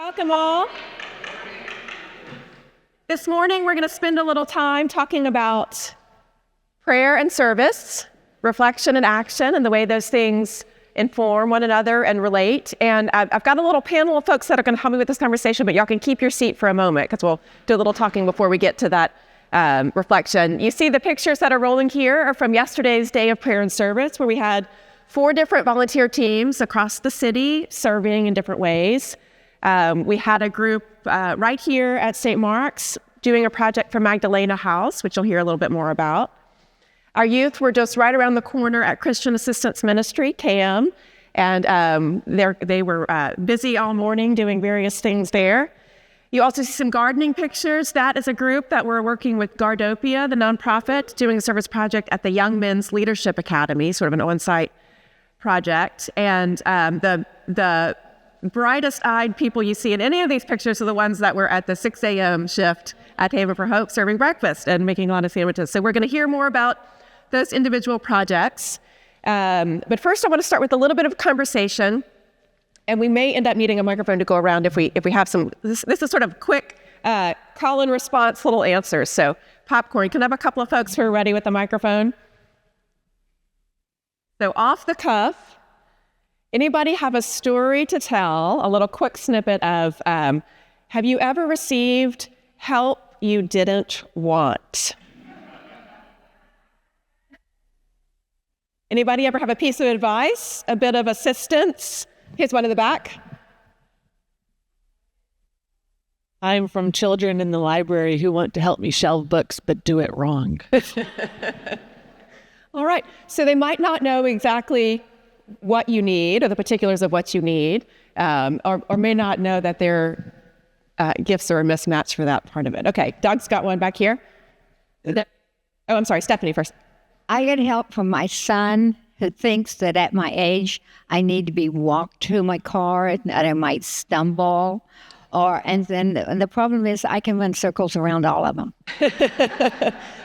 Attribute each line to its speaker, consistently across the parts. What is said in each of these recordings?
Speaker 1: Welcome all. This morning we're going to spend a little time talking about prayer and service, reflection and action, and the way those things inform one another and relate. And I've got a little panel of folks that are going to help me with this conversation, but y'all can keep your seat for a moment because we'll do a little talking before we get to that reflection. You see the pictures that are rolling here are from yesterday's day of prayer and service, where we had 4 different volunteer teams across the city serving in different ways. We had a group right here at St. Mark's doing a project for Magdalena House, which you'll hear a little bit more about. Our youth were just right around the corner at Christian Assistance Ministry, KM, and they were busy all morning doing various things there. You also see some gardening pictures. That is a group that we're working with Gardopia, the nonprofit, doing a service project at the Young Men's Leadership Academy, sort of an on-site project. And the brightest-eyed people you see in any of these pictures are the ones that were at the 6 a.m. shift at Haven for Hope serving breakfast and making a lot of sandwiches. So we're going to hear more about those individual projects. But first I want to start with a little bit of conversation, and we may end up needing a microphone to go around if we have some. This is sort of quick call and response little answers. So popcorn, can I have a couple of folks who are ready with the microphone? So off the cuff, anybody have a story to tell, a little quick snippet of, have you ever received help you didn't want? Anybody ever have a piece of advice, a bit of assistance? Here's one in the back.
Speaker 2: I'm from children in the library who want to help me shelve books but do it wrong.
Speaker 1: All right, so they might not know exactly what you need or the particulars of what you need, or may not know that their gifts are a mismatch for that part of it. Okay, Doug's got one back here. Oh, I'm sorry, Stephanie first.
Speaker 3: I get help from my son, who thinks that at my age I need to be walked to my car and that I might stumble. And then the problem is I can run circles around all of them.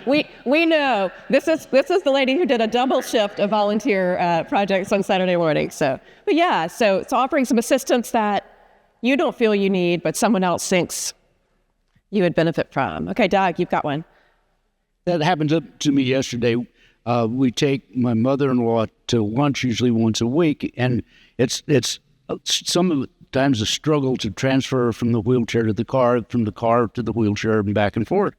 Speaker 1: We know this is the lady who did a double shift of volunteer projects on Saturday morning. So it's offering some assistance that you don't feel you need, but someone else thinks you would benefit from. Okay, Doug, you've got one.
Speaker 4: That happened to me yesterday. We take my mother-in-law to lunch usually once a week, and it's sometimes a struggle to transfer from the wheelchair to the car, from the car to the wheelchair, and back and forth.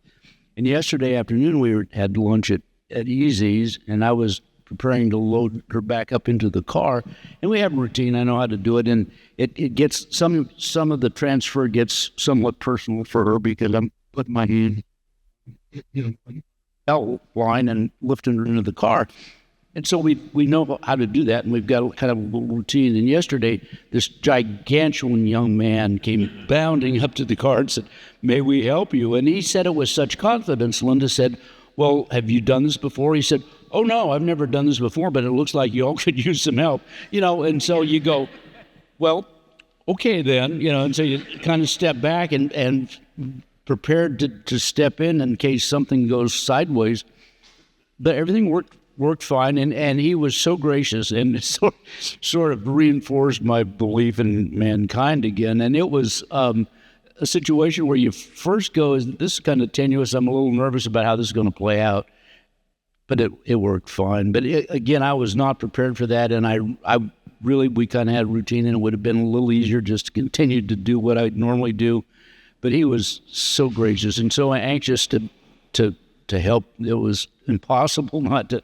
Speaker 4: And yesterday afternoon, we had lunch at Easy's, and I was preparing to load her back up into the car. And we have a routine. I know how to do it, and it gets some of the transfer gets somewhat personal for her because I'm putting my hand belt line and lifting her into the car. And so we know how to do that, and we've got kind of a little routine. And yesterday, this gigantuan young man came bounding up to the car and said, "May we help you?" And he said it with such confidence. Linda said, "Well, have you done this before?" He said, "Oh, no, I've never done this before, but it looks like you all could use some help." And so you go, well, okay then, and so you kind of step back and prepared to step in case something goes sideways. But everything worked fine, and he was so gracious and sort of reinforced my belief in mankind again. And it was a situation where you first go, this is kind of tenuous. I'm a little nervous about how this is going to play out. But it worked fine. But again, I was not prepared for that, and we kind of had a routine, and it would have been a little easier just to continue to do what I normally do. But he was so gracious and so anxious to help. It was impossible not to.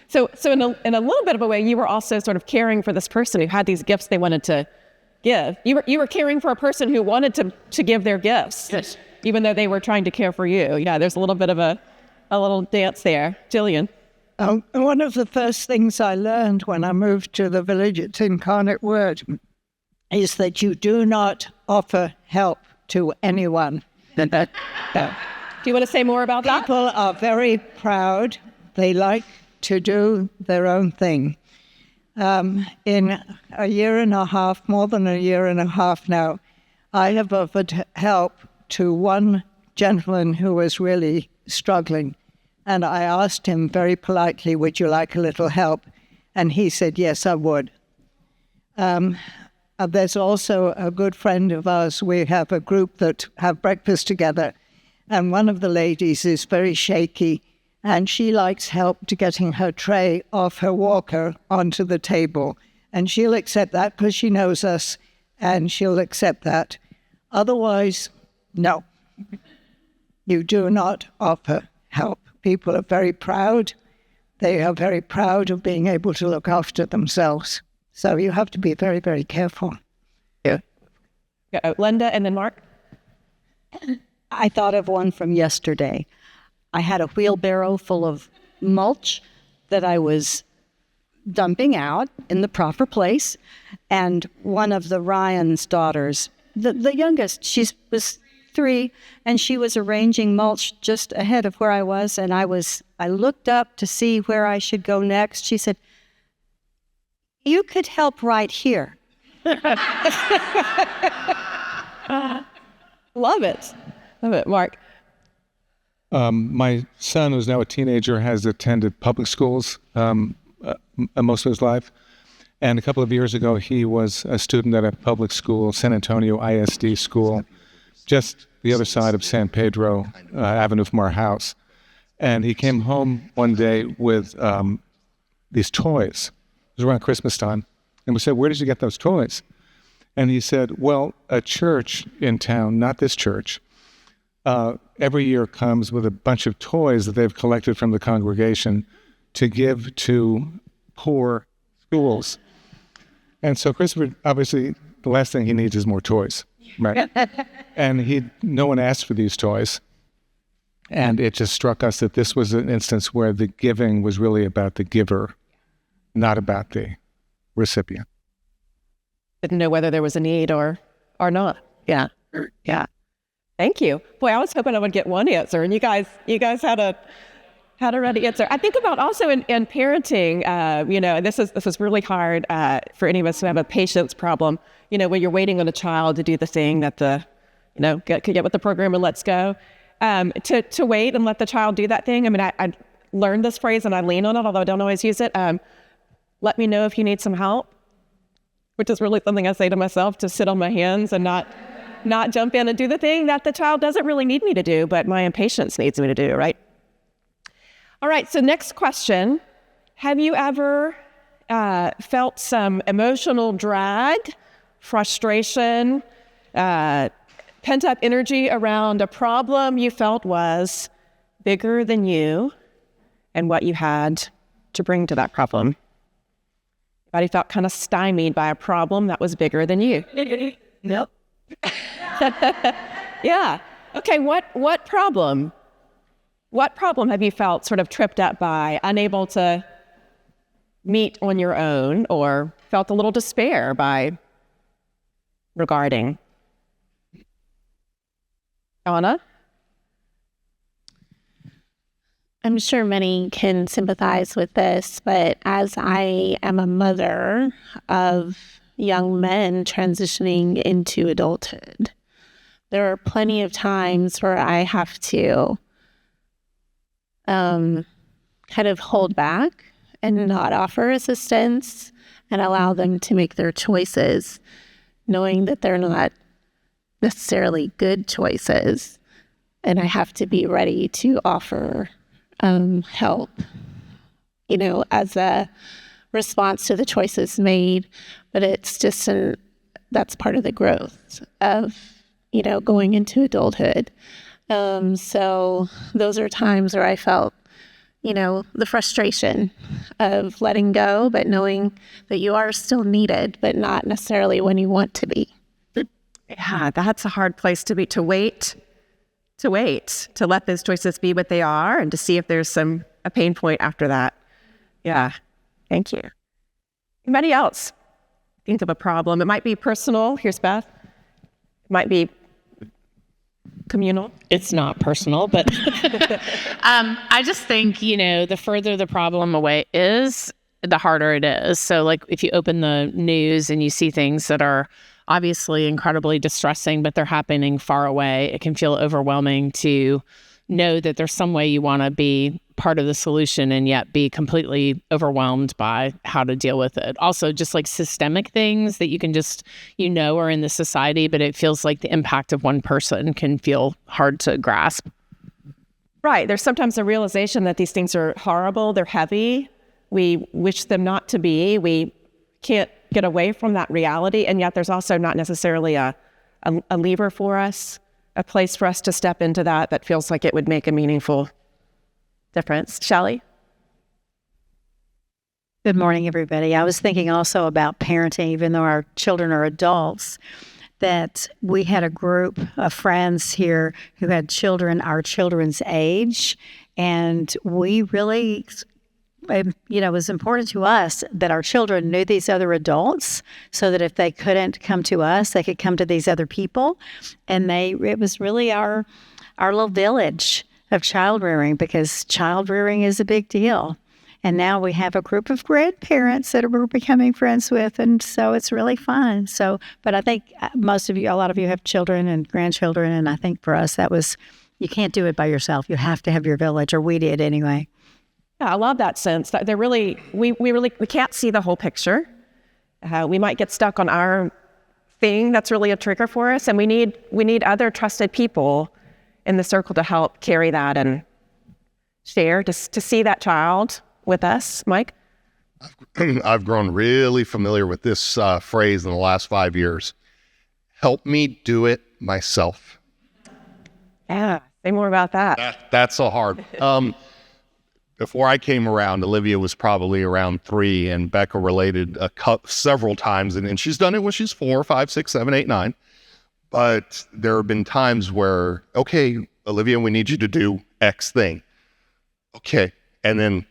Speaker 1: So in a little bit of a way, you were also sort of caring for this person who had these gifts they wanted to give. You were caring for a person who wanted to give their gifts,
Speaker 4: yes,
Speaker 1: even though they were trying to care for you. Yeah, there's a little bit of a little dance there. Jillian.
Speaker 5: One of the first things I learned when I moved to the village at Incarnate Word is that you do not offer help to anyone.
Speaker 1: Do you want to say more about that?
Speaker 5: People are very proud. They like to do their own thing. In a year and a half, more than a year and a half now, I have offered help to one gentleman who was really struggling. And I asked him very politely, "Would you like a little help?" And he said, "Yes, I would." there's also a good friend of ours. We have a group that have breakfast together, and one of the ladies is very shaky, and she likes help to getting her tray off her walker onto the table. And she'll accept that because she knows us, and she'll accept that. Otherwise, no. You do not offer help. People are very proud. They are very proud of being able to look after themselves. So you have to be very, very careful.
Speaker 1: Yeah. Linda and then Mark.
Speaker 6: I thought of one from yesterday. I had a wheelbarrow full of mulch that I was dumping out in the proper place. And one of the Ryan's daughters, the youngest, she was 3, and she was arranging mulch just ahead of where I was. And I looked up to see where I should go next. She said, "You could help right here."
Speaker 1: Love it. Love it. Mark.
Speaker 7: My son, who's now a teenager, has attended public schools most of his life. And a couple of years ago, he was a student at a public school, San Antonio ISD school, just the other side of San Pedro Avenue from our house. And he came home one day with these toys. It was around Christmas time. And we said, "Where did you get those toys?" And he said, "Well, a church in town, not this church, every year comes with a bunch of toys that they've collected from the congregation to give to poor schools." And so Christopher, obviously, the last thing he needs is more toys, right? And no one asked for these toys. And it just struck us that this was an instance where the giving was really about the giver, not about the recipient.
Speaker 1: Didn't know whether there was a need or not. Yeah. Yeah. Thank you. Boy, I was hoping I would get one answer, and you guys had a ready answer. I think about also in parenting, and this is really hard for any of us who have a patience problem. When you're waiting on a child to do the thing that get with the program and let's go. To wait and let the child do that thing. I mean, I learned this phrase and I lean on it, although I don't always use it. Let me know if you need some help, which is really something I say to myself, to sit on my hands and not jump in and do the thing that the child doesn't really need me to do, but my impatience needs me to do, right? All right, so next question. Have you ever felt some emotional drag, frustration, pent-up energy around a problem you felt was bigger than you and what you had to bring to that problem? Anybody felt kind of stymied by a problem that was bigger than you?
Speaker 5: Nope.
Speaker 1: Yeah. Okay, what problem? What problem have you felt sort of tripped up by, unable to meet on your own, or felt a little despair by regarding? Anna?
Speaker 8: I'm sure many can sympathize with this, but as I am a mother of young men transitioning into adulthood, there are plenty of times where I have to kind of hold back and not offer assistance and allow them to make their choices, knowing that they're not necessarily good choices. And I have to be ready to offer help, as a response to the choices made. But it's just that's part of the growth of, going into adulthood. So those are times where I felt, the frustration of letting go, but knowing that you are still needed, but not necessarily when you want to be.
Speaker 1: Yeah, that's a hard place to be, to wait, to let those choices be what they are and to see if there's a pain point after that. Yeah, thank you. Anybody else think of a problem? It might be personal. Here's Beth. It might be communal.
Speaker 2: It's not personal, but I just think, the further the problem away is, the harder it is. So like if you open the news and you see things that are obviously incredibly distressing, but they're happening far away, it can feel overwhelming to know that there's some way you want to be part of the solution and yet be completely overwhelmed by how to deal with it. Also, just like systemic things that you can just, are in the society, but it feels like the impact of one person can feel hard to grasp.
Speaker 1: Right. There's sometimes a realization that these things are horrible, they're heavy. We wish them not to be. We can't get away from that reality. And yet there's also not necessarily a lever for us, a place for us to step into that feels like it would make a meaningful difference. Shelley?
Speaker 6: Good morning, everybody. I was thinking also about parenting, even though our children are adults, that we had a group of friends here who had children our children's age, and we really, it was important to us that our children knew these other adults so that if they couldn't come to us, they could come to these other people. And it was really our little village of child rearing, because child rearing is a big deal. And now we have a group of grandparents that we're becoming friends with, and so it's really fun. But I think a lot of you have children and grandchildren, and I think for us you can't do it by yourself. You have to have your village, or we did anyway.
Speaker 1: Yeah, I love that sense. That they're really, we can't see the whole picture. We might get stuck on our thing that's really a trigger for us, and we need other trusted people in the circle to help carry that and share, to see that child with us. Mike?
Speaker 9: I've grown really familiar with this phrase in the last 5 years. Help me do it myself.
Speaker 1: Yeah, say more about that.
Speaker 9: That's so hard. Before I came around, Olivia was probably around 3, and Becca related several times, and she's done it when she's 4, 5, 6, 7, 8, 9. But there have been times where, okay, Olivia, we need you to do X thing. Okay. And then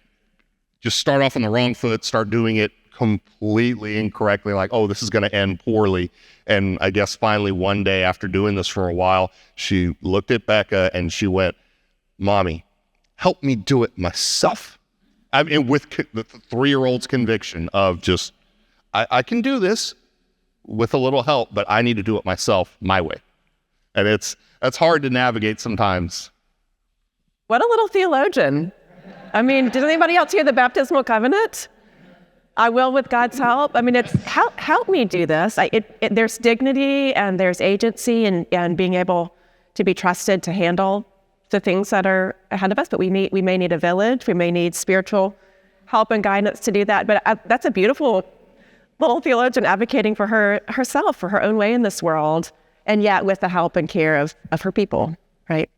Speaker 9: just start off on the wrong foot, start doing it completely incorrectly, like, oh, this is going to end poorly. And I guess finally one day after doing this for a while, she looked at Becca and she went, Mommy, help me do it myself. I mean, with the 3-year-old's conviction of just, I can do this with a little help, but I need to do it myself my way. And that's hard to navigate sometimes.
Speaker 1: What a little theologian. I mean, did anybody else hear the baptismal covenant? I will with God's help. I mean, it's help me do this. There's dignity and there's agency and being able to be trusted to handle the things that are ahead of us. But we may need a village. We may need spiritual help and guidance to do that. But that's a beautiful little theologian advocating for herself, for her own way in this world, and yet with the help and care of her people, right?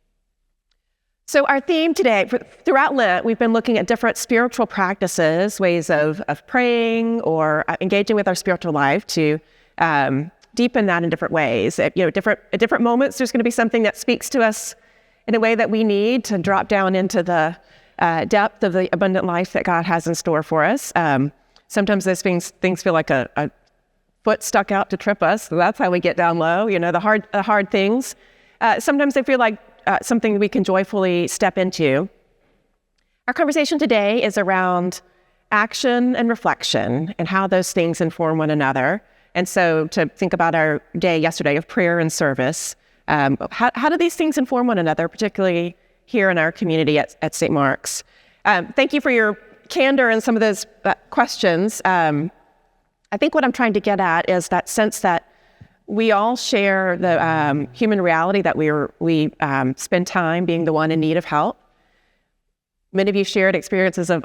Speaker 1: So our theme today, throughout Lent, we've been looking at different spiritual practices, ways of praying or engaging with our spiritual life to deepen that in different ways. At different moments, there's going to be something that speaks to us in a way that we need to drop down into the depth of the abundant life that God has in store for us. Sometimes those things feel like a foot stuck out to trip us. So that's how we get down low, the hard things. Sometimes they feel like something that we can joyfully step into. Our conversation today is around action and reflection and how those things inform one another. And so to think about our day yesterday of prayer and service, how do these things inform one another, particularly here in our community at St. Mark's? Thank you for your candor in some of those questions. I think what I'm trying to get at is that sense that we all share the human reality that we spend time being the one in need of help. Many of you shared experiences of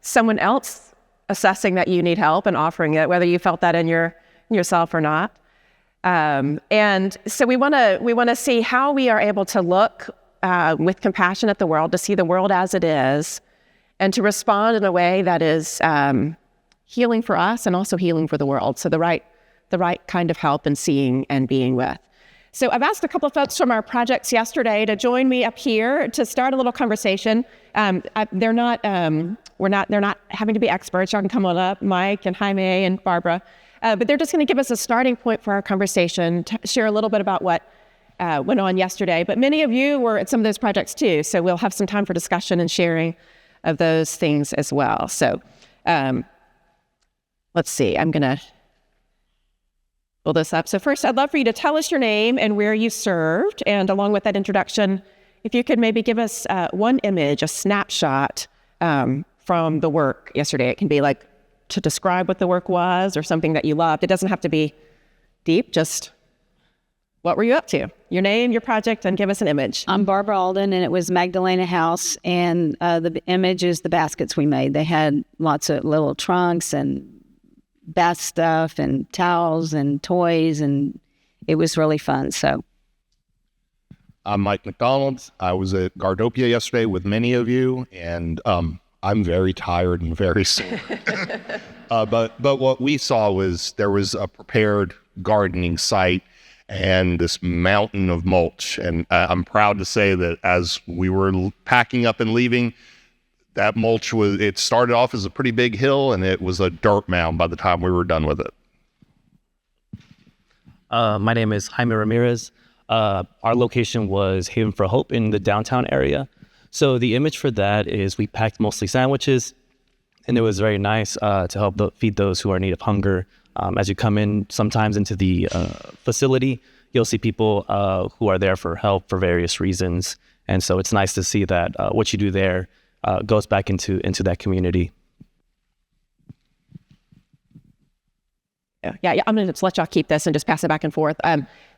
Speaker 1: someone else assessing that you need help and offering it, whether you felt that in yourself or not. And so we want to see how we are able to look with compassion at the world, to see the world as it is, and to respond in a way that is healing for us and also healing for the world. So the right kind of help and seeing and being with. So I've asked a couple of folks from our projects yesterday to join me up here to start a little conversation. They're not having to be experts. Y'all can come on up, Mike and Jaime and Barbara. But they're just going to give us a starting point for our conversation, to share a little bit about what went on yesterday. But many of you were at some of those projects too, so we'll have some time for discussion and sharing of those things as well. So let's see, I'm going to pull this up. So first, I'd love for you to tell us your name and where you served, and along with that introduction, if you could maybe give us one image, a snapshot from the work yesterday. It can be like to describe what the work was or something that you loved. It doesn't have to be deep, just what were you up to? Your name, your project, and give us an image.
Speaker 10: I'm Barbara Alden, and it was Magdalena House, and the image is the baskets we made. They had lots of little trunks and bath stuff and towels and toys, and it was really fun. So
Speaker 9: I'm Mike McDonald. I was at Gardopia yesterday with many of you, and I'm very tired and very sore. But what we saw was there was a prepared gardening site and this mountain of mulch. And I'm proud to say that as we were packing up and leaving, that mulch it started off as a pretty big hill, and it was a dirt mound by the time we were done with it.
Speaker 11: My name is Jaime Ramirez. Our location was Haven for Hope in the downtown area. So the image for that is we packed mostly sandwiches, and it was very nice to help feed those who are in need of hunger. As you come in sometimes into the facility, you'll see people who are there for help for various reasons. And so it's nice to see that what you do there goes back into that community.
Speaker 1: Yeah. I'm going to just let y'all keep this and just pass it back and forth.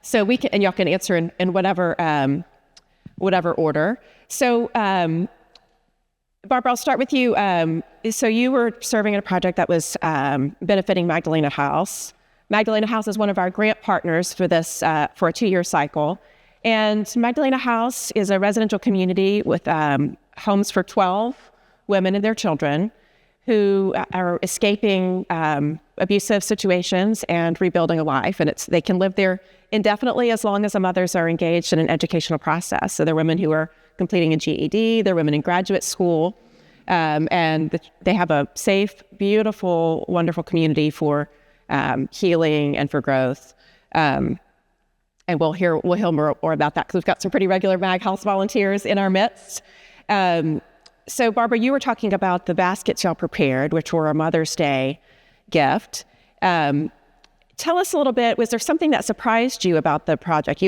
Speaker 1: So we can, and y'all can answer in whatever order. So, Barbara, I'll start with you. So you were serving in a project that was benefiting Magdalena House. Magdalena House is one of our grant partners for this for a 2-year cycle. And Magdalena House is a residential community with homes for 12 women and their children who are escaping abusive situations and rebuilding a life. And they can live there indefinitely as long as the mothers are engaged in an educational process. So they're women who are completing a GED, they're women in graduate school, and they have a safe, beautiful, wonderful community for healing and for growth. And we'll hear more about that because we've got some pretty regular Mag House volunteers in our midst. So Barbara, you were talking about the baskets y'all prepared, which were a Mother's Day gift. Tell us a little bit, was there something that surprised you about the project?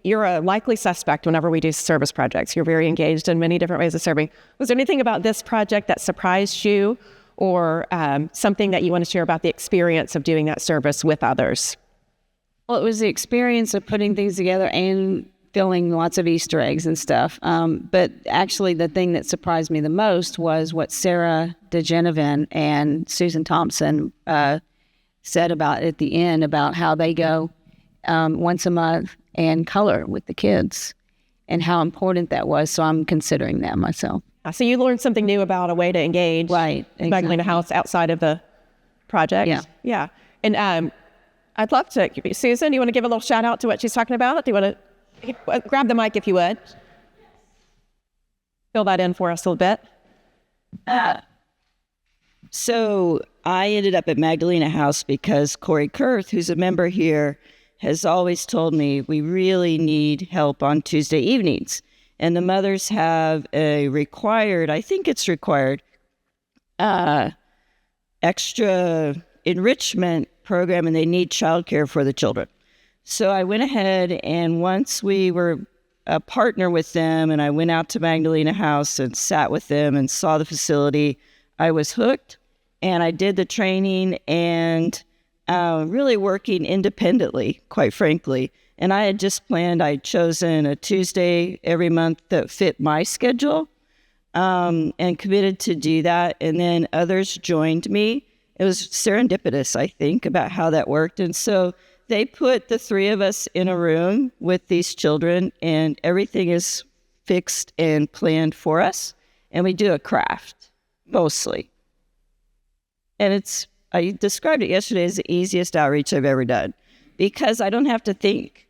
Speaker 1: You're a likely suspect whenever we do service projects. You're very engaged in many different ways of serving. Was there anything about this project that surprised you, or something that you want to share about the experience of doing that service with others?
Speaker 10: Well, it was the experience of putting things together and filling lots of Easter eggs and stuff. But actually, the thing that surprised me the most was what Sarah DeGenevan and Susan Thompson said about at the end about how they go once a month and color with the kids and how important that was. So I'm considering that myself.
Speaker 1: So you learned something new about a way to engage Magdalena House outside of the project? Yeah. And I'd love to, Susan, do you want to give a little shout out to what she's talking about? Do you want to grab the mic if you would? Fill that in for us a little bit.
Speaker 12: So I ended up at Magdalena House because Corey Kurth, who's a member here, has always told me we really need help on Tuesday evenings. And the mothers have a required, I think it's required, extra enrichment program, and they need childcare for the children. So I went ahead, and once we were a partner with them, and I went out to Magdalena House and sat with them and saw the facility, I was hooked, and I did the training and really working independently, quite frankly. And I had just planned, I'd chosen a Tuesday every month that fit my schedule, and committed to do that. And then others joined me. It was serendipitous, I think, about how that worked. And so they put the three of us in a room with these children, and everything is fixed and planned for us. And we do a craft, mostly. And I described it yesterday as the easiest outreach I've ever done, because I don't have to think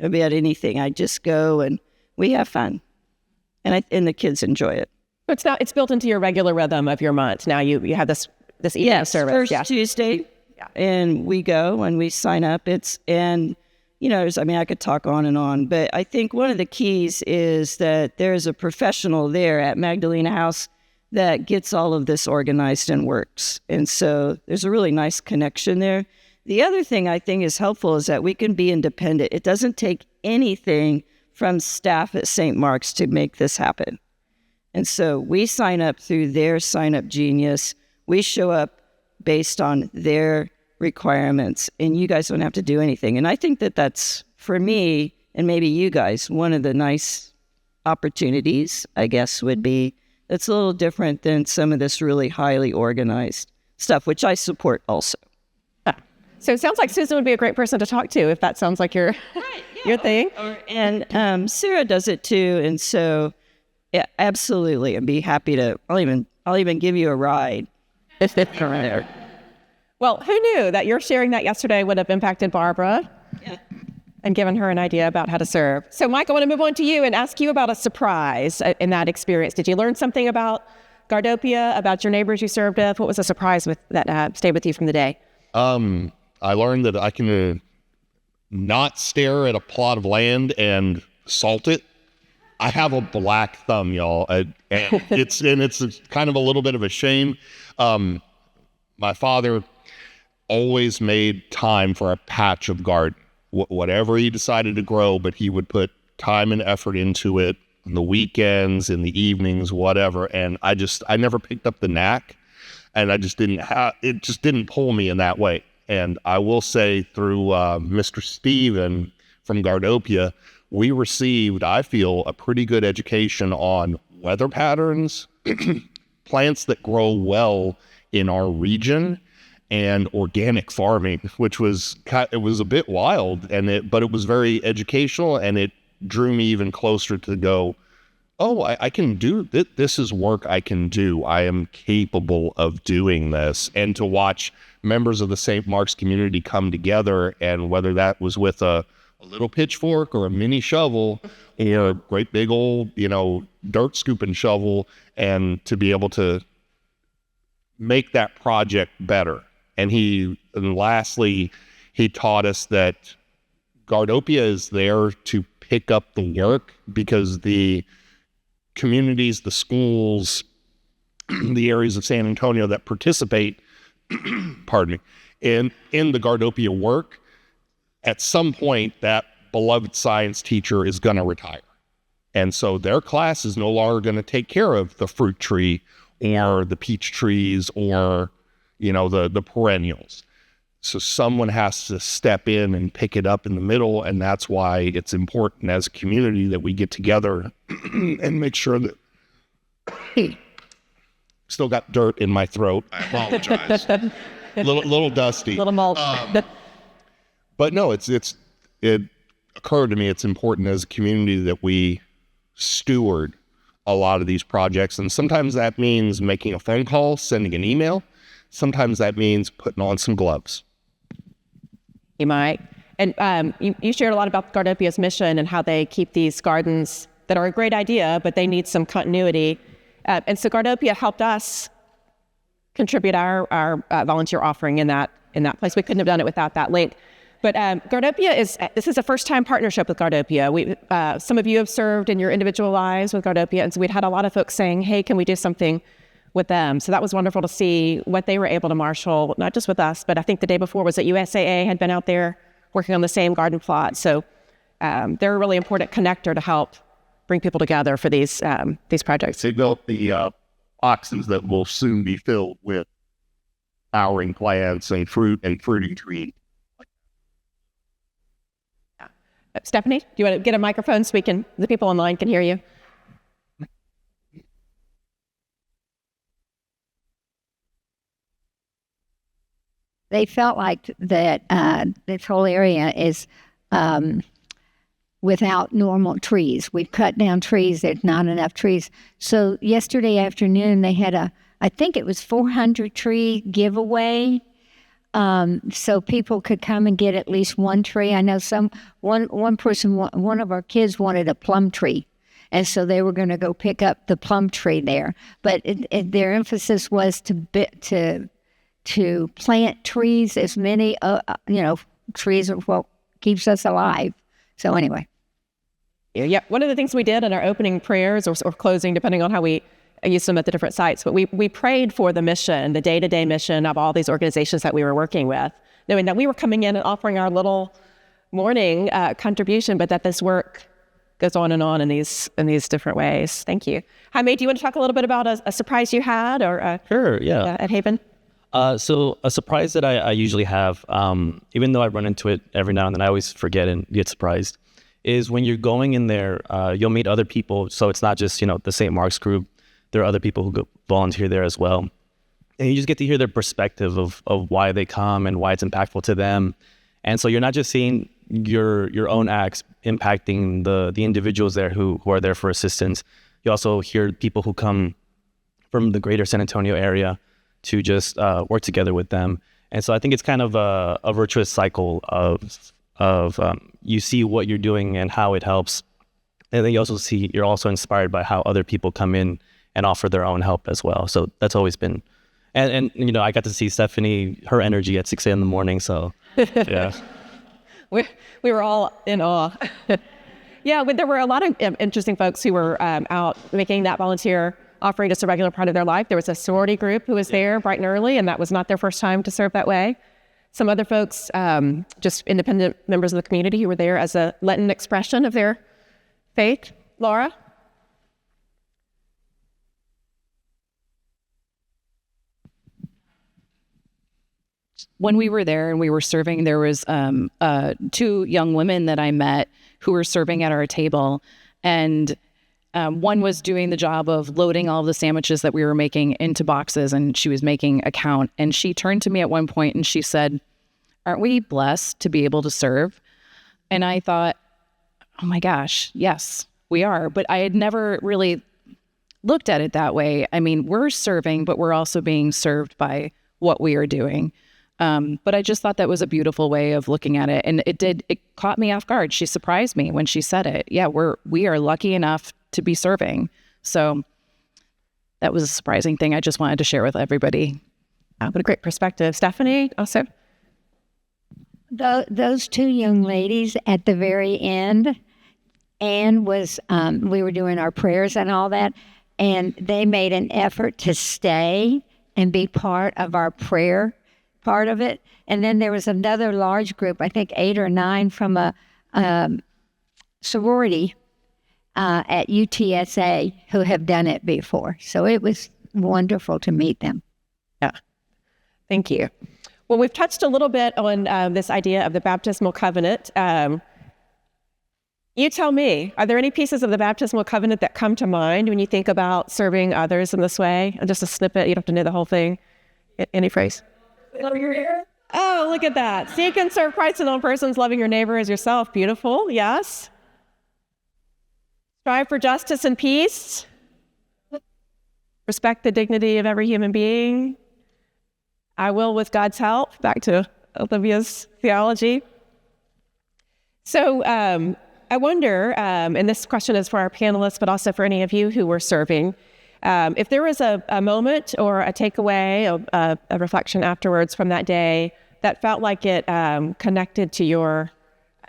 Speaker 12: about anything. I just go and we have fun, and the kids enjoy it.
Speaker 1: It's built into your regular rhythm of your month. Now you have this evening service.
Speaker 12: First Tuesday, and we go and we sign up. I could talk on and on, but I think one of the keys is that there's a professional there at Magdalena House that gets all of this organized and works. And so there's a really nice connection there. The other thing I think is helpful is that we can be independent. It doesn't take anything from staff at St. Mark's to make this happen. And so we sign up through their Sign Up Genius. We show up based on their requirements, and you guys don't have to do anything. And I think that that's, for me, and maybe you guys, one of the nice opportunities, I guess, would be it's a little different than some of this really highly organized stuff, which I support also.
Speaker 1: So it sounds like Susan would be a great person to talk to if that sounds like your your thing.
Speaker 12: And Sarah does it too, and so yeah, absolutely, I'd be happy to. I'll even give you a ride. There.
Speaker 1: Well, who knew that your sharing that yesterday would have impacted Barbara and given her an idea about how to serve. So, Mike, I want to move on to you and ask you about a surprise in that experience. Did you learn something about Gardopia, about your neighbors you served with? What was a surprise that stayed with you from the day?
Speaker 9: I learned that I can not stare at a plot of land and salt it. I have a black thumb, y'all, and it's kind of a little bit of a shame. My father always made time for a patch of garden, whatever he decided to grow, but he would put time and effort into it on the weekends, in the evenings, whatever. And I never picked up the knack, and it just didn't pull me in that way. And I will say through Mr. Steven from Gardopia, we received, I feel, a pretty good education on weather patterns, plants that grow well in our region, and organic farming, which was a bit wild, but it was very educational, and it drew me even closer to go, oh, I can do this. This is work I can do. I am capable of doing this. And to watch members of the St. Mark's community come together, and whether that was with a little pitchfork or a mini shovel or a great big old, dirt scooping shovel, and to be able to make that project better. And lastly, he taught us that Gardopia is there to pick up the work, because the communities, the schools, the areas of San Antonio that participate, pardon me, in the Gardopia work, at some point that beloved science teacher is going to retire. And so their class is no longer going to take care of the fruit tree or the peach trees or, the perennials. So someone has to step in and pick it up in the middle. And that's why it's important as a community that we get together and make sure that still got dirt in my throat. I apologize. little dusty.
Speaker 1: Little mulch.
Speaker 9: But no, it occurred to me it's important as a community that we steward a lot of these projects. And sometimes that means making a phone call, sending an email. Sometimes that means putting on some gloves.
Speaker 1: You might. And you shared a lot about Gardopia's mission and how they keep these gardens that are a great idea, but they need some continuity. And so Gardopia helped us contribute our volunteer offering in that place. We couldn't have done it without that link. But Gardopia this is a first-time partnership with Gardopia. Some of you have served in your individual lives with Gardopia, and so we'd had a lot of folks saying, hey, can we do something with them? So that was wonderful to see what they were able to marshal, not just with us, but I think the day before was that USAA had been out there working on the same garden plot. So they're a really important connector to help bring people together for these projects.
Speaker 9: They built the boxes that will soon be filled with flowering plants and fruit and fruity trees.
Speaker 1: Stephanie, do you want to get a microphone so the people online can hear you?
Speaker 3: They felt like that this whole area is without normal trees. We've cut down trees. There's not enough trees. So yesterday afternoon, they had I think it was 400 tree giveaway. So people could come and get at least one tree. I know one person, one of our kids wanted a plum tree. And so they were going to go pick up the plum tree there. But their emphasis was to plant trees, as many, trees are what keeps us alive. So anyway.
Speaker 1: Yeah, one of the things we did in our opening prayers or closing, depending on how we use them at the different sites, but we prayed for the mission, the day-to-day mission of all these organizations that we were working with, knowing that we were coming in and offering our little morning contribution, but that this work goes on in these different ways. Thank you. Jaime, do you want to talk a little bit about a surprise you had or
Speaker 11: Sure, yeah.
Speaker 1: at Haven?
Speaker 11: So a surprise that I usually have, even though I run into it every now and then, I always forget and get surprised, is when you're going in there, you'll meet other people. So it's not just, the St. Mark's group. There are other people who go volunteer there as well. And you just get to hear their perspective of why they come and why it's impactful to them. And so you're not just seeing your own acts impacting the individuals there who are there for assistance. You also hear people who come from the greater San Antonio area to just work together with them. And so I think it's kind of a virtuous cycle of you see what you're doing and how it helps. And then you're also inspired by how other people come in and offer their own help as well. So that's always been, and I got to see Stephanie, her energy at 6 a.m. in the morning. So yeah.
Speaker 1: We were all in awe. Yeah, there were a lot of interesting folks who were out making that volunteer offering just a regular part of their life. There was a sorority group who was there bright and early, and that was not their first time to serve that way. Some other folks, just independent members of the community who were there as a Lenten expression of their faith. Laura?
Speaker 13: When we were there and we were serving, there was 2 young women that I met who were serving at our table. And one was doing the job of loading all the sandwiches that we were making into boxes, and she was making a count. And she turned to me at one point and she said, "Aren't we blessed to be able to serve?" And I thought, oh my gosh, yes, we are. But I had never really looked at it that way. I mean, we're serving, but we're also being served by what we are doing. But I just thought that was a beautiful way of looking at it. And it caught me off guard. She surprised me when she said it. Yeah, we are lucky enough to be serving. So that was a surprising thing I just wanted to share with everybody.
Speaker 1: What a great perspective. Stephanie, also?
Speaker 3: Those 2 young ladies at the very end, Anne was, we were doing our prayers and all that, and they made an effort to stay and be part of our prayer part of it. And then there was another large group, I think 8 or 9 from a sorority at UTSA who have done it before. So it was wonderful to meet them.
Speaker 1: Yeah, thank you. Well, we've touched a little bit on this idea of the baptismal covenant. You tell me, are there any pieces of the baptismal covenant that come to mind when you think about serving others in this way? And just a snippet, you don't have to know the whole thing. Any phrase? Love your hair. Oh, look at that. Seek and serve Christ and all persons, loving your neighbor as yourself. Beautiful, yes. Strive for justice and peace. Respect the dignity of every human being. I will with God's help. Back to Olivia's theology. So I wonder, and this question is for our panelists, but also for any of you who were serving, if there was a moment or a takeaway, a reflection afterwards from that day that felt like it connected to your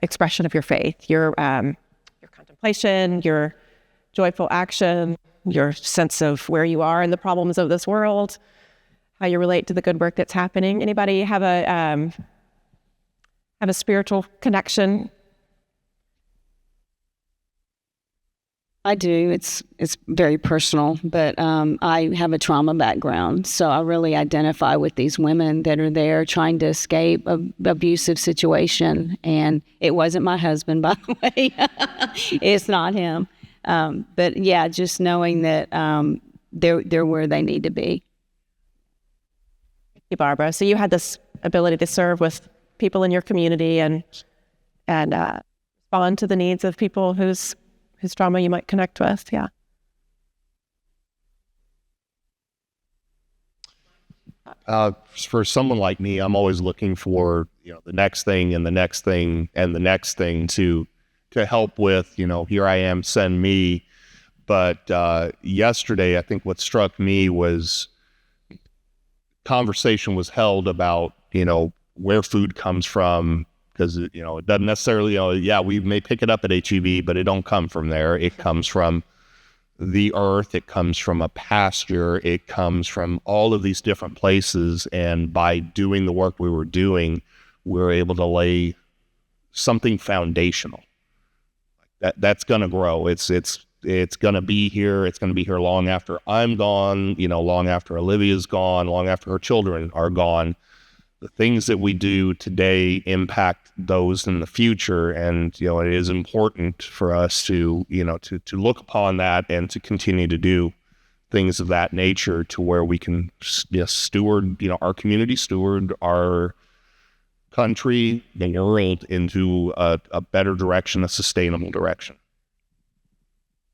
Speaker 1: expression of your faith, your contemplation, your joyful action, your sense of where you are in the problems of this world, how you relate to the good work that's happening. Anybody have a spiritual connection?
Speaker 10: I do. It's very personal, but I have a trauma background, so I really identify with these women that are there trying to escape an abusive situation. And it wasn't my husband, by the way. It's not him. But yeah, just knowing that they're where they need to be.
Speaker 1: Thank you, Barbara. So you had this ability to serve with people in your community and respond to the needs of people whose trauma you might connect with. Yeah.
Speaker 9: For someone like me, I'm always looking for the next thing and the next thing and the next thing to help with. Here I am, send me. But yesterday, I think what struck me was conversation was held about where food comes from. Because, it doesn't necessarily, we may pick it up at HEB, but it don't come from there. It comes from the earth. It comes from a pasture. It comes from all of these different places. And by doing the work we were doing, we were able to lay something foundational. that's going to grow. It's going to be here. It's going to be here long after I'm gone, long after Olivia's gone, long after her children are gone. The things that we do today impact those in the future. And, it is important for us to look upon that and to continue to do things of that nature to where we can steward, our community, steward our country, the world into a better direction, a sustainable direction.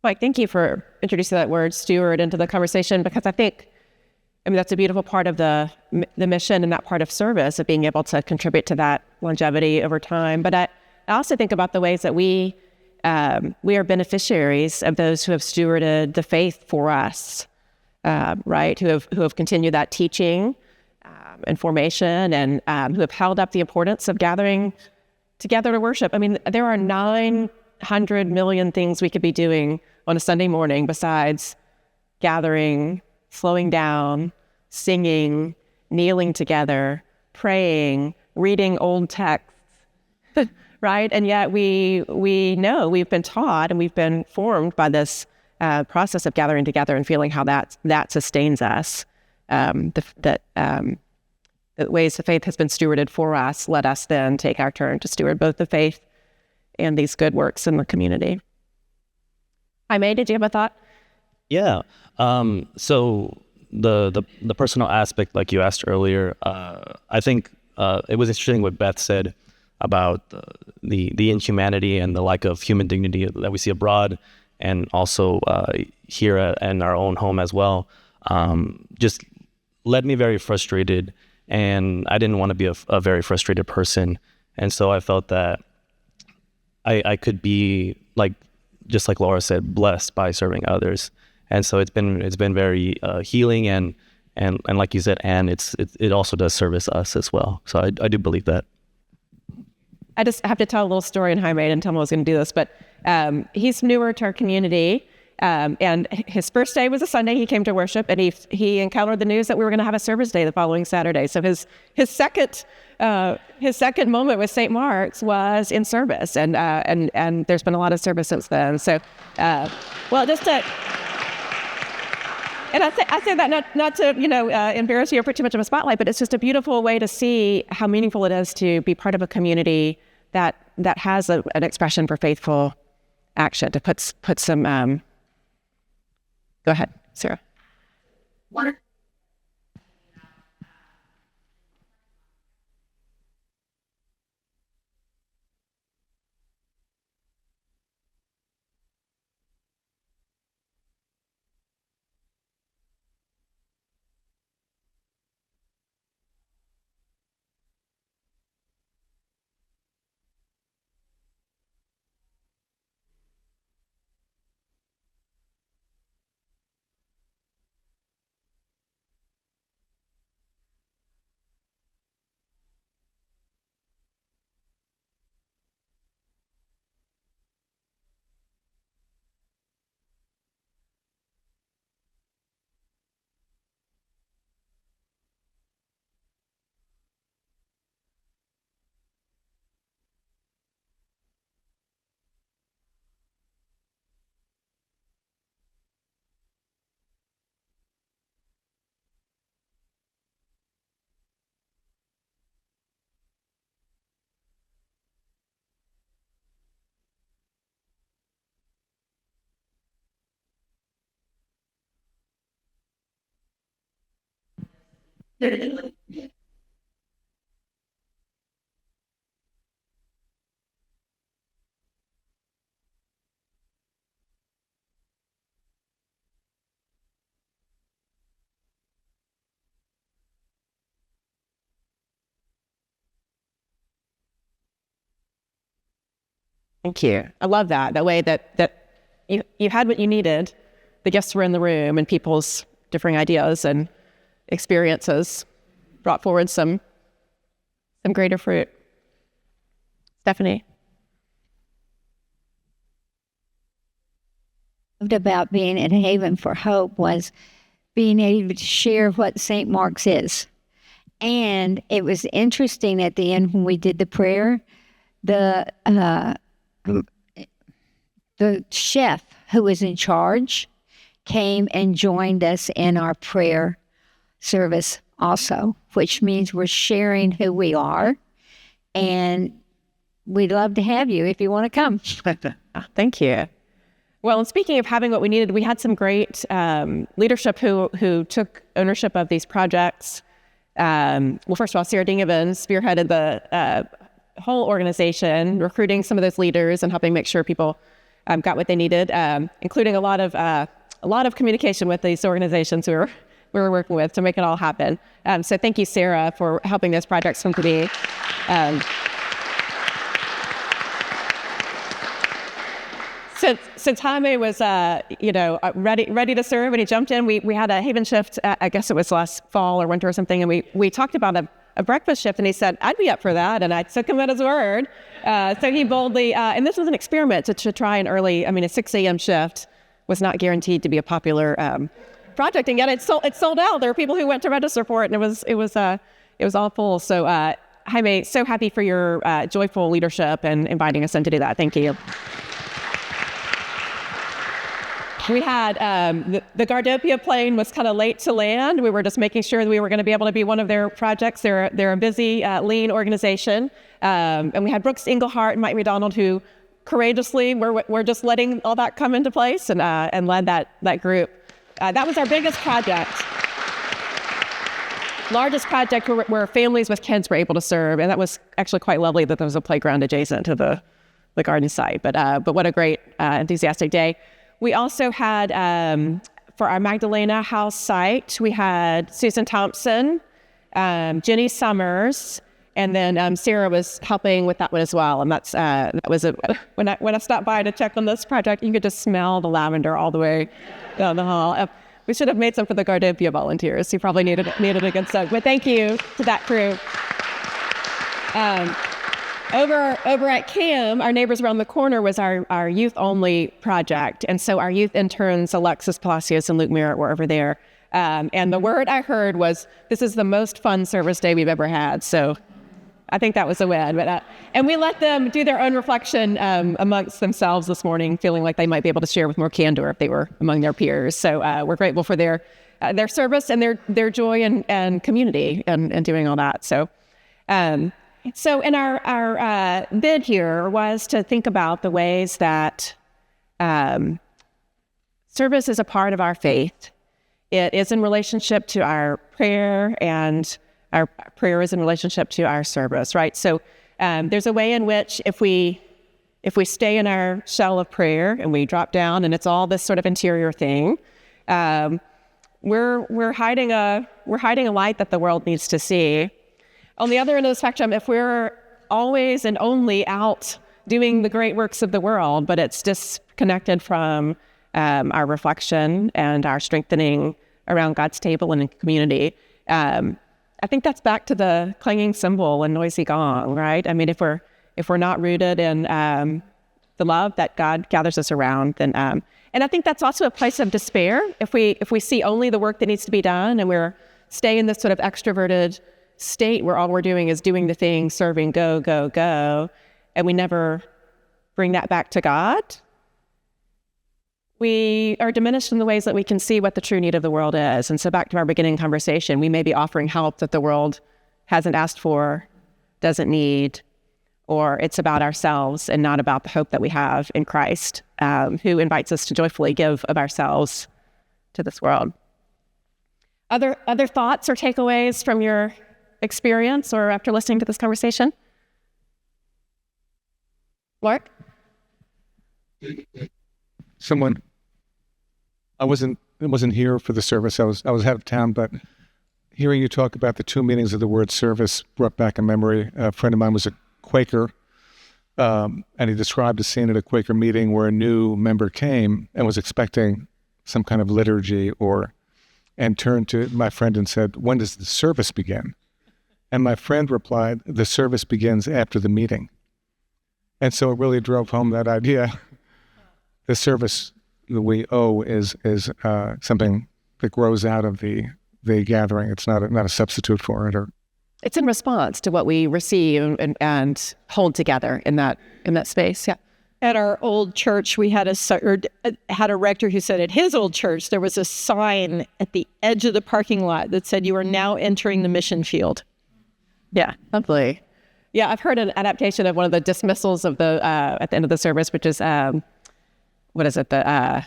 Speaker 1: Mike, thank you for introducing that word steward into the conversation, because I think, that's a beautiful part of the mission and that part of service, of being able to contribute to that longevity over time. But I also think about the ways that we are beneficiaries of those who have stewarded the faith for us, right? Who have continued that teaching and formation, and who have held up the importance of gathering together to worship. There are 900 million things we could be doing on a Sunday morning besides gathering, slowing down, singing, kneeling together, praying, reading old texts, right? And yet we know, we've been taught and we've been formed by this process of gathering together and feeling how that sustains us. The ways the faith has been stewarded for us, let us then take our turn to steward both the faith and these good works in the community. Jaime, did you have a thought?
Speaker 11: Yeah. So the personal aspect, like you asked earlier, I think it was interesting what Beth said about the inhumanity and the lack of human dignity that we see abroad, and also here in our own home as well. Just led me very frustrated, and I didn't want to be a very frustrated person. And so I felt that I could be, just like Laura said, blessed by serving others. And so it's been very healing, and like you said, and it also does service us as well. So I do believe that.
Speaker 1: I just have to tell a little story, and Jaime didn't tell me I was going to do this, but he's newer to our community, and his first day was a Sunday. He came to worship, and he encountered the news that we were going to have a service day the following Saturday. So his second moment with St. Mark's was in service, and there's been a lot of service since then. So, and I say that not to embarrass you or put too much of a spotlight, but it's just a beautiful way to see how meaningful it is to be part of a community that has an expression for faithful action. To put some. Go ahead, Sarah. Thank you. I love that. That way that you had what you needed. The gifts were in the room, and people's differing ideas and experiences brought forward some greater fruit. Stephanie.
Speaker 3: About being at Haven for Hope was being able to share what St. Mark's is. And it was interesting at the end when we did the prayer, the the chef who was in charge came and joined us in our prayer service also, which means we're sharing who we are. And we'd love to have you if you want to come.
Speaker 1: Thank you. Well, and speaking of having what we needed, we had some great leadership who took ownership of these projects. Well, first of all, Sarah Dingavan spearheaded the whole organization, recruiting some of those leaders and helping make sure people got what they needed, including a lot of communication with these organizations we were working with to make it all happen. So thank you, Sarah, for helping those projects come to be. Since Jaime was, ready to serve and he jumped in, we had a Haven shift, I guess it was last fall or winter or something, and we talked about a breakfast shift, and he said, I'd be up for that, and I took him at his word. So he boldly, and this was an experiment to try an early, a 6 a.m. shift was not guaranteed to be a popular project, and yet it sold out. There were people who went to register for it, and it was all full. So Jaime, so happy for your joyful leadership and inviting us in to do that. Thank you. We had the Gardopia plane was kind of late to land. We were just making sure that we were going to be able to be one of their projects. They're a busy, lean organization. And we had Brooks Engelhart and Mike McDonald who courageously were just letting all that come into place and led that group. That was our biggest project. Largest project where families with kids were able to serve. And that was actually quite lovely that there was a playground adjacent to the garden site. But what a great, enthusiastic day. We also had, for our Magdalena House site, we had Susan Thompson, Jenny Summers, and then Sarah was helping with that one as well. And that was when I stopped by to check on this project, you could just smell the lavender all the way down the hall. We should have made some for the Gardopia volunteers. You probably needed a good soak. But thank you to that crew. Over at CAM, our neighbors around the corner was our youth-only project. And so our youth interns, Alexis Palacios and Luke Merritt, were over there. And the word I heard was, this is the most fun service day we've ever had. So I think that was a win. But and we let them do their own reflection amongst themselves this morning, feeling like they might be able to share with more candor if they were among their peers. So we're grateful for their service and their joy and community and doing all that. So in our bid here was to think about the ways that service is a part of our faith. It is in relationship to our prayer, and our prayer is in relationship to our service, right? So there's a way in which if we stay in our shell of prayer and we drop down and it's all this sort of interior thing, we're hiding a light that the world needs to see. On the other end of the spectrum, if we're always and only out doing the great works of the world, but it's disconnected from our reflection and our strengthening around God's table and in community, I think that's back to the clanging cymbal and noisy gong, right? I mean, if we're not rooted in the love that God gathers us around, then and I think that's also a place of despair. If we see only the work that needs to be done and we're stay in this sort of extroverted state where all we're doing is doing the thing, serving, go, go, go, and we never bring that back to God, we are diminished in the ways that we can see what the true need of the world is. And so back to our beginning conversation, we may be offering help that the world hasn't asked for, doesn't need, or it's about ourselves and not about the hope that we have in Christ, who invites us to joyfully give of ourselves to this world. Other thoughts or takeaways from your experience or after listening to this conversation? Mark?
Speaker 7: I wasn't here for the service. I was out of town, but hearing you talk about the two meanings of the word service brought back a memory. A friend of mine was a Quaker, and he described a scene at a Quaker meeting where a new member came and was expecting some kind of liturgy and turned to my friend and said, "When does the service begin?" And my friend replied, "The service begins after the meeting." And so it really drove home that idea. The service that we owe is something that grows out of the gathering. It's not a substitute for it.
Speaker 1: It's in response to what we receive and hold together in that space. Yeah.
Speaker 5: At our old church, we had had a rector who said at his old church there was a sign at the edge of the parking lot that said, "You are now entering the mission field."
Speaker 1: Yeah, lovely. Yeah, I've heard an adaptation of one of the dismissals of the at the end of the service, which is what is it? The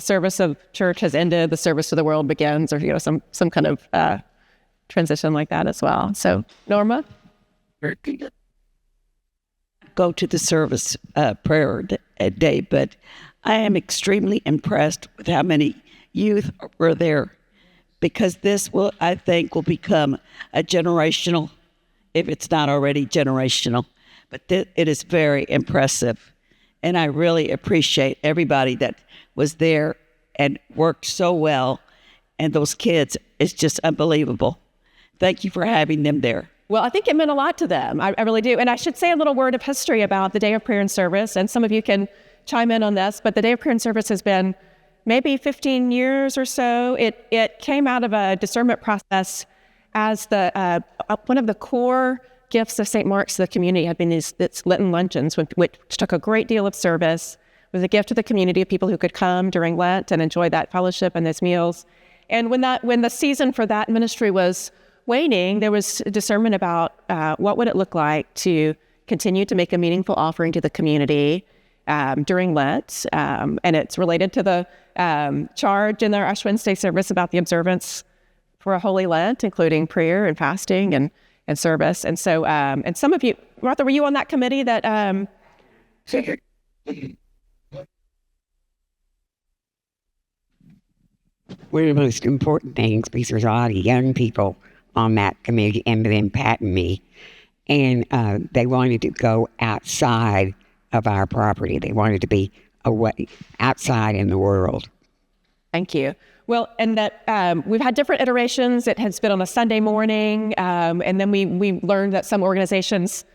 Speaker 1: service of church has ended, the service of the world begins, or some kind of transition like that as well. So, Norma,
Speaker 14: go to the service prayer day, but I am extremely impressed with how many youth were there, because this I think will become a generational, if it's not already generational, but it is very impressive. And I really appreciate everybody that was there and worked so well. And those kids, it's just unbelievable. Thank you for having them there.
Speaker 1: well, I think it meant a lot to them. I really do. And I should say a little word of history about the Day of Prayer and Service. And some of you can chime in on this, but the Day of Prayer and Service has been maybe 15 years or so. It came out of a discernment process as the one of the core gifts of St. Mark's to the community had been these Lenten luncheons, which took a great deal of service. It was a gift to the community of people who could come during Lent and enjoy that fellowship and those meals. And when the season for that ministry was waning, there was discernment about what would it look like to continue to make a meaningful offering to the community during Lent. And it's related to the charge in our Ash Wednesday service about the observance for a Holy Lent, including prayer and fasting and service. And so, and some of you, Martha, were you on that committee that...
Speaker 15: One of the most important things, because there's a lot of young people on that committee, and then Pat and me, and they wanted to go outside of our property. They wanted to be away, outside in the world.
Speaker 1: Thank you. Well, and that we've had different iterations. It has been on a Sunday morning, and then we learned that some organizations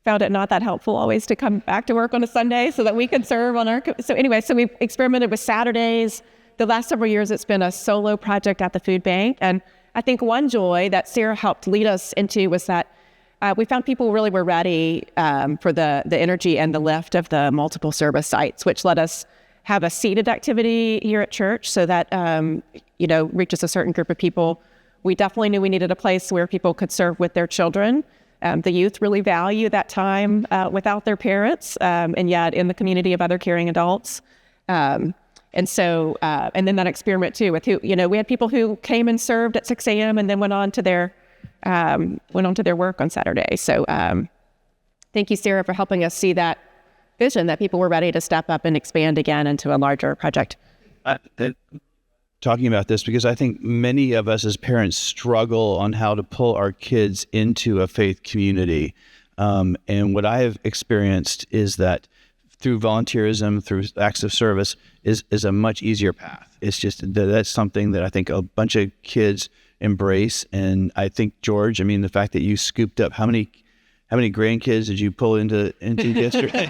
Speaker 1: found it not that helpful always to come back to work on a Sunday so that we could serve on our... So anyway, so we've experimented with Saturdays. The last several years, it's been a solo project at the food bank. And I think one joy that Sarah helped lead us into was that we found people really were ready for the energy and the lift of the multiple service sites, which let us have a seated activity here at church so that, reaches a certain group of people. We definitely knew we needed a place where people could serve with their children. The youth really value that time without their parents, and yet in the community of other caring adults. And so, and then that experiment too with who, we had people who came and served at 6 a.m. and then went on to their work on Saturday. So thank you, Sarah, for helping us see that vision that people were ready to step up and expand again into a larger project.
Speaker 16: Talking about this because I think many of us as parents struggle on how to pull our kids into a faith community. And what I have experienced is that through volunteerism, through acts of service is a much easier path. It's just that's something that I think a bunch of kids embrace. And I think, George, the fact that you scooped up, how many grandkids did you pull into yesterday?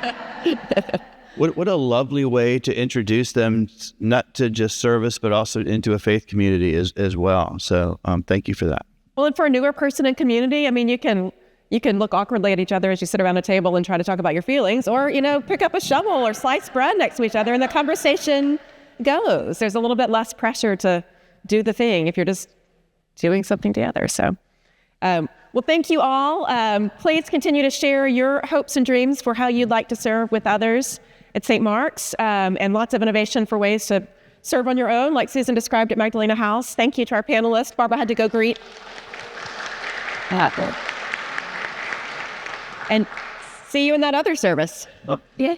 Speaker 16: What a lovely way to introduce them, not to just service, but also into a faith community as well. So thank you for that.
Speaker 1: Well, and for a newer person in community, you can look awkwardly at each other as you sit around a table and try to talk about your feelings, or, pick up a shovel or slice bread next to each other and the conversation goes. There's a little bit less pressure to do the thing if you're just doing something together. So, well, thank you all. Please continue to share your hopes and dreams for how you'd like to serve with others at St. Mark's, and lots of innovation for ways to serve on your own, like Susan described at Magdalena House. Thank you to our panelists. Barbara had to go greet. And see you in that other service.
Speaker 15: Yeah.